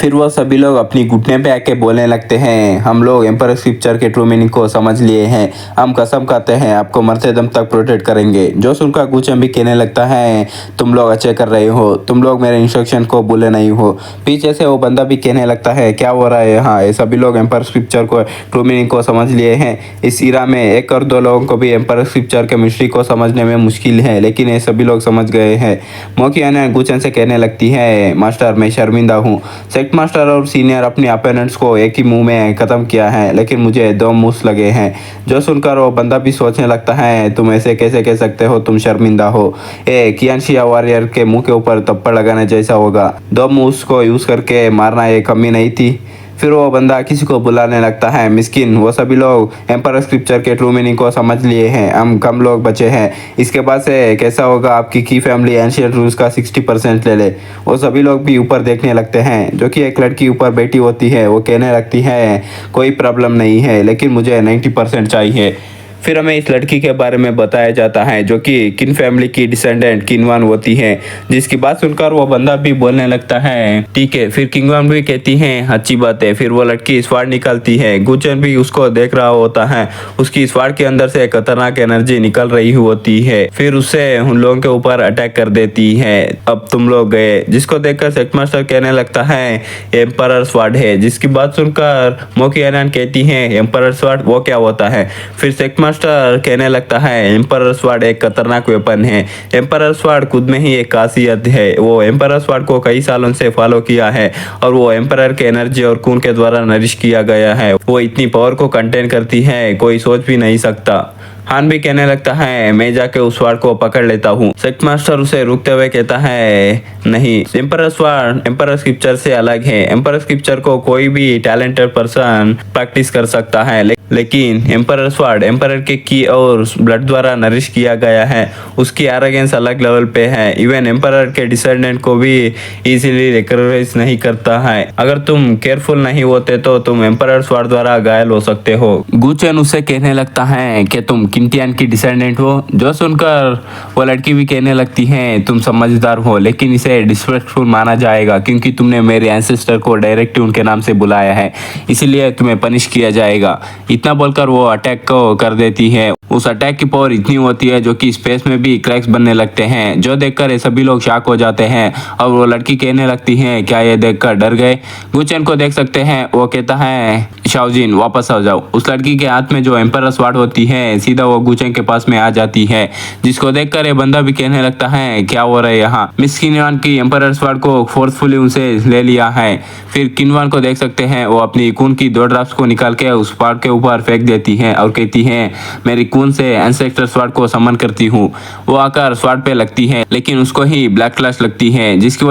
फिर वो सभी लोग अपनी घुटने पे आके बोलने लगते हैं, हम लोग एम्पर स्क्रिप्चर के ट्रू मीनिंग को समझ लिए हैं, हम कसम खाते हैं आपको मरते दम तक प्रोटेक्ट करेंगे। जो सुनकर गुचन भी कहने लगता है, तुम लोग अच्छे कर रहे हो, तुम लोग मेरे इंस्ट्रक्शन को भूले नहीं हो। पीछे से वो बंदा भी कहने लगता है, क्या हो रहा है यहाँ, ये सभी लोग एम्पर स्क्रिप्चर को ट्रू मीनिंग को समझ लिए हैं। इस इरा में एक और दो लोगों को भी एम्पर स्क्रिप्चर के मिस्ट्री को समझने में मुश्किल है, लेकिन ये सभी लोग समझ गए हैं। मोकियाना गुचन से कहने लगती है, मास्टर मैं शर्मिंदा हूँ, सेक्ट मास्टर और सीनियर अपने अपोनेंट्स को एक ही मुंह में ख़त्म किया है, लेकिन मुझे दो मुंह लगे हैं। जो सुनकर वो बंदा भी सोचने लगता है, तुम ऐसे कैसे कह सकते हो, तुम शर्मिंदा हो, ये कियानशिया वॉरियर के मुंह के ऊपर थप्पड़ लगाने जैसा होगा, दो मुंह को यूज़ करके मारना ये कमी नहीं थी। फिर वो बंदा किसी को बुलाने लगता है, मिस्किन वो सभी लोग एम्पर स्क्रिप्चर के ट्रू मीनिंग को समझ लिए हैं, हम कम लोग बचे हैं, इसके बाद से कैसा होगा आपकी की फैमिली एंशिएंट रूल्स का 60% ले ले। वो सभी लोग भी ऊपर देखने लगते हैं। जो कि एक लड़की ऊपर बैठी होती है, वो कहने लगती है, कोई प्रॉब्लम नहीं है, लेकिन मुझे 90% चाहिए। फिर हमें इस लड़की के बारे में बताया जाता है जो कि किन फैमिली की डिसेंडेंट किनवान होती है, जिसकी बात सुनकर वो बंदा भी बोलने लगता है, ठीक है। फिर किनवान भी कहती है, अच्छी बात है। फिर वो लड़की स्वाड निकालती है, गुचन भी उसको देख रहा होता है, उसकी स्वाड के अंदर से खतरनाक एनर्जी निकल रही होती है। फिर उससे उन लोगों के ऊपर अटैक कर देती है, अब तुम लोग गए। जिसको देखकर सेक्ट मास्टर कहने लगता है, एम्परर स्वाड है। जिसकी बात सुनकर मोकियाना कहती है, एम्परर स्वाड वो क्या होता है। फिर सेक्ट मास्टर कहने लगता है, एम्परर स्वाड एक खतरनाक वेपन है। एम्परर स्वाड खुद में ही एक खासियत है, वो एम्परर स्वाड को कई सालों से फॉलो किया है और वो एम्परर के एनर्जी और खून के द्वारा नरिश किया गया है। वो इतनी पावर को कंटेन करती है, कोई सोच भी नहीं सकता। हान भी कहने लगता है, मैं जाके उस स्वाड को पकड़ लेता हूँ। सेक्ट मास्टर उसे रुकते हुए कहता है, नहीं, एम्परर स्वाड एम्परर स्क्रिप्चर से अलग है। एम्परर स्क्रिप्चर को कोई भी टैलेंटेड पर्सन प्रैक्टिस कर सकता है, लेकिन एम्परर स्वाड एम्परर के की और ब्लड द्वारा नरिश किया गया है। उसकी एरोगेंस अलग लेवल पे है, इवन एम्परर के डिसेंडेंट को भी इजीली रिकग्नाइज नहीं करता है। अगर तुम केयरफुल नहीं होते तो तुम एम्परर स्वाड द्वारा घायल हो सकते हो। गुचन उसे कहने लगता है कि तुम किंटियान की डिसेंडेंट हो। जो सुनकर वो लड़की भी कहने लगती है, तुम समझदार हो, लेकिन इसे डिसरेस्पेक्टफुल माना जाएगा क्योंकि तुमने मेरे एंसेस्टर को डायरेक्ट उनके नाम से बुलाया है, इसीलिए तुम्हें पनिश किया जाएगा। इतना बोलकर वो अटैक को कर देती है। उस अटैक की पावर इतनी होती है जो कि स्पेस में भी क्रैक्स बनने लगते हैं, जो देखकर ये सभी लोग शॉक हो जाते हैं और वो लड़की कहने लगती है, क्या ये देखकर डर गए। गुचन को देख सकते हैं, वो कहता है, शाओजिन वापस आ जाओ। उस लड़की के हाथ में जो एम्परर स्वाड होती है सीधा वो गुचन के पास में आ जाती है, जिसको देखकर ये बंदा भी कहने लगता है, क्या हो रहा है यहाँ। मिस किनवान की एम्परर स्वाड को फोर्सफुली उनसे ले लिया है। फिर किनवान को देख सकते हैं, वो अपनी खून की 2 ड्रॉप्स को निकाल के उस स्वाड के ऊपर फेंक देती है और कहती है, मेरी खून से एंसेस्टर स्वाड को समन करती हूँ। वो आकर स्वाड पे लगती है, लेकिन उसको ही ब्लैक फ्लैश लगती है, जिसकी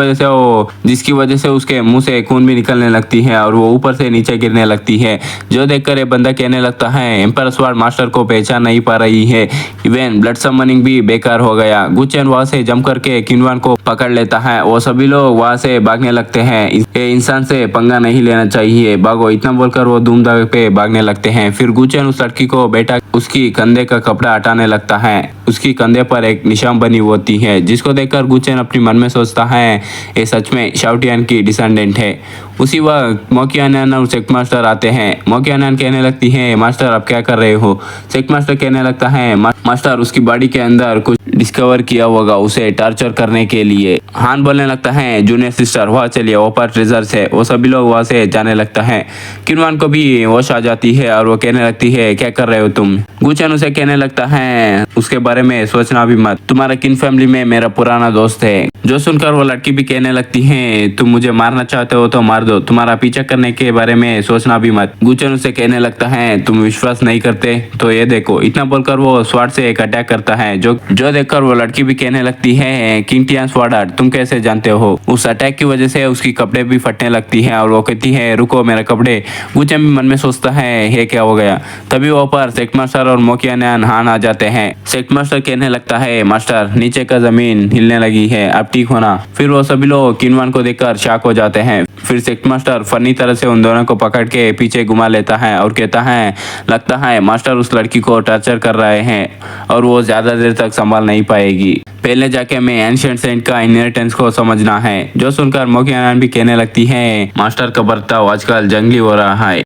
वजह से उसके मुंह से खून भी निकलने लगती है और वो ऊपर से नीचे गिरने लगती है। जो देखकर ये बंदा कहने लगता है, एम्परर स्वाड मास्टर को पहचान नहीं पा रही है, इवन ब्लड समनिंग भी बेकार हो गया। गुचन वहां से जम करके किनवान को पकड़ लेता है। वो सभी लोग वहां से भागने लगते हैं, ये इंसान से पंगा नहीं लेना चाहिए, भागो। इतना बोलकर वो धूमधाम पे भागने लगते हैं। फिर गुचन उस लड़की को बैठा उसकी कंधे का कपड़ा हटाने लगता है। उसकी कंधे पर एक निशान बनी होती है, जिसको देखकर गुचन अपने मन में सोचता है, ये सच में शाओटियान की डिसेंडेंट है। उसी वक्त मोकियाना और सेक्ट मास्टर आते हैं। मोकियाना कहने लगती है, मास्टर आप क्या कर रहे हो। सेक्ट मास्टर कहने लगता है, मास्टर उसकी बॉडी के अंदर कुछ डिस्कवर किया होगा उसे टॉर्चर करने के लिए। हान बोलने लगता है, जूनियर सिस्टर वहाँ चलिए, वो पर ट्रेजर्स है। वो सभी लोग वहाँ से जाने लगता है। किनवान को भी होश आ जाती है और वो कहने लगती है, क्या कर रहे हो तुम। गुचन उसे कहने लगता है, उसके बारे में सोचना भी मत, तुम्हारा किन फैमिली में मेरा पुराना दोस्त है। जो सुनकर वो लड़की भी कहने लगती है, तुम मुझे मारना चाहते हो तो मार दो, तुम्हारा पीछा करने के बारे में सोचना भी मत। गुचन उसे कहने लगता है, तुम विश्वास नहीं करते तो ये देखो। इतना बोलकर वो स्वाड से एक अटैक करता है। जो देखकर वो लड़की भी कहने लगती है, किंटियान स्वाड आर्ट तुम कैसे जानते हो। उस अटैक की वजह से उसकी कपड़े भी फटने लगती है और वो कहती है, रुको मेरे कपड़े। गुचन भी मन में सोचता है, ये क्या हो गया। तभी वो पर सेक्ट मास्टर मास्टर और मोकियान हान आ जाते हैं। सेक्ट मास्टर कहने लगता है, मास्टर नीचे का जमीन हिलने लगी है, अब ठीक होना। फिर वो सभी लोग किनवान को देखकर शॉक हो जाते हैं। फिर सेक्ट मास्टर फनी तरह से उन दोनों को पकड़ के पीछे घुमा लेता है और कहता है, लगता है मास्टर उस लड़की को टॉर्चर कर रहे हैं और वो ज्यादा देर तक संभाल नहीं पाएगी। पहले जाके हमें एंशिएंट सेंट का इनहेरिटेंस को समझना है। जो सुनकर मोकियान भी कहने लगती है, मास्टर का बर्ताव आजकल जंगली हो रहा है।